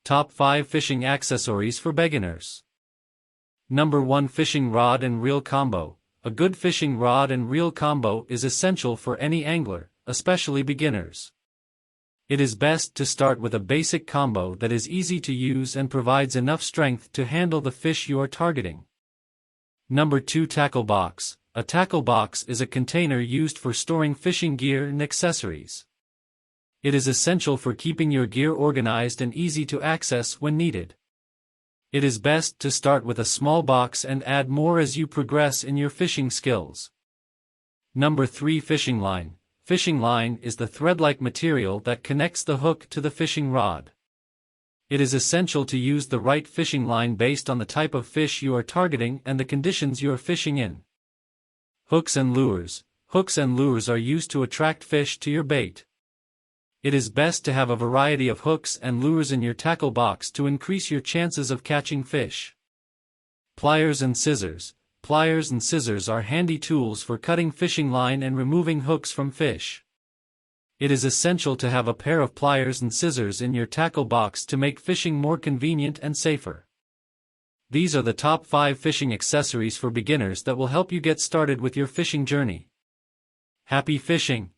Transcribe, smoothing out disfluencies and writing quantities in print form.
Top 5 Fishing Accessories for Beginners. Number 1. Fishing Rod and Reel Combo. A good fishing rod and reel combo is essential for any angler, especially beginners. It is best to start with a basic combo that is easy to use and provides enough strength to handle the fish you are targeting. Number 2. Tackle Box. A tackle box is a container used for storing fishing gear and accessories. It is essential for keeping your gear organized and easy to access when needed. It is best to start with a small box and add more as you progress in your fishing skills. Number 3. Fishing Line. Fishing line is the thread-like material that connects the hook to the fishing rod. It is essential to use the right fishing line based on the type of fish you are targeting and the conditions you are fishing in. Hooks and lures. Hooks and lures are used to attract fish to your bait. It is best to have a variety of hooks and lures in your tackle box to increase your chances of catching fish. Pliers and scissors. Pliers and scissors are handy tools for cutting fishing line and removing hooks from fish. It is essential to have a pair of pliers and scissors in your tackle box to make fishing more convenient and safer. These are the top 5 fishing accessories for beginners that will help you get started with your fishing journey. Happy fishing!